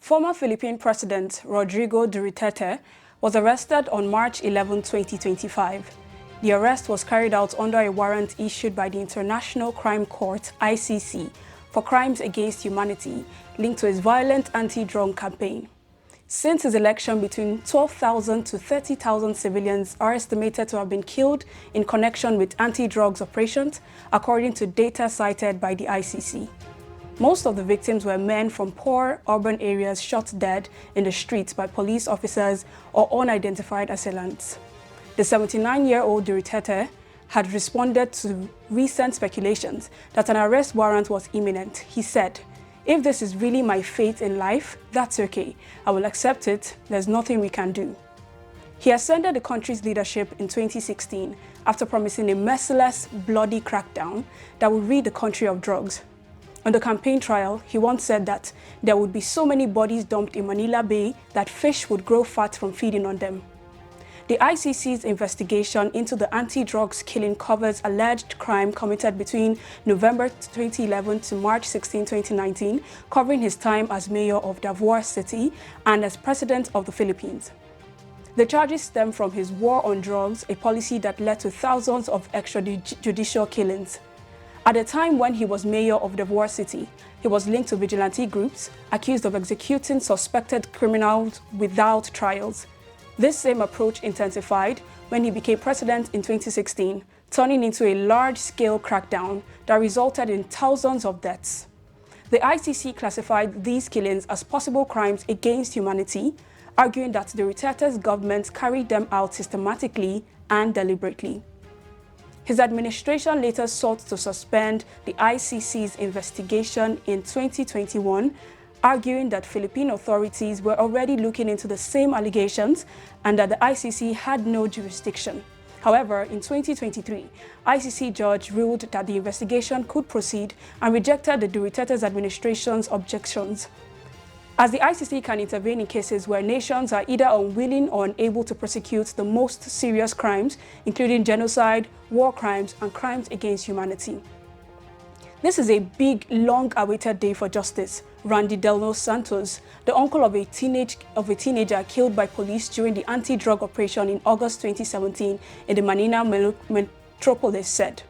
Former Philippine President Rodrigo Duterte was arrested on March 11, 2025. The arrest was carried out under a warrant issued by the International Crime Court (ICC) for crimes against humanity linked to his violent anti-drug campaign. Since his election, between 12,000 to 30,000 civilians are estimated to have been killed in connection with anti-drugs operations, according to data cited by the ICC. Most of the victims were men from poor urban areas shot dead in the streets by police officers or unidentified assailants. The 79-year-old Duterte had responded to recent speculations that an arrest warrant was imminent. He said, "If this is really my fate in life, that's okay. I will accept it. There's nothing we can do." He ascended the country's leadership in 2016 after promising a merciless, bloody crackdown that would rid the country of drugs. On the campaign trail, he once said that there would be so many bodies dumped in Manila Bay that fish would grow fat from feeding on them. The ICC's investigation into the anti-drugs killing covers alleged crime committed between November 2011 to March 16, 2019, covering his time as mayor of Davao City and as president of the Philippines. The charges stem from his war on drugs, a policy that led to thousands of extrajudicial killings. At the time when he was mayor of Davao City, he was linked to vigilante groups accused of executing suspected criminals without trials. This same approach intensified when he became president in 2016, turning into a large-scale crackdown that resulted in thousands of deaths. The ICC classified these killings as possible crimes against humanity, arguing that the Duterte's government carried them out systematically and deliberately. His administration later sought to suspend the ICC's investigation in 2021, arguing that Philippine authorities were already looking into the same allegations and that the ICC had no jurisdiction. However, in 2023, ICC judge ruled that the investigation could proceed and rejected the Duterte's administration's objections. As the ICC can intervene in cases where nations are either unwilling or unable to prosecute the most serious crimes, including genocide, war crimes, and crimes against humanity. This is a big, long-awaited day for justice. Randy Delno Santos, the uncle of a teenager killed by police during the anti-drug operation in August 2017 in the Manila metropolis, said,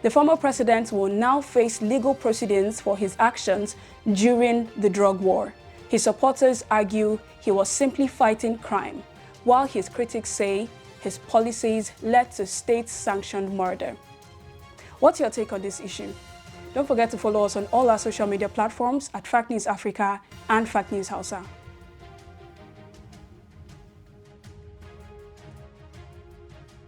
"The former president will now face legal proceedings for his actions during the drug war. His supporters argue he was simply fighting crime, while his critics say his policies led to state-sanctioned murder." What's your take on this issue? Don't forget to follow us on all our social media platforms at Fact News Africa and Fact News Hausa.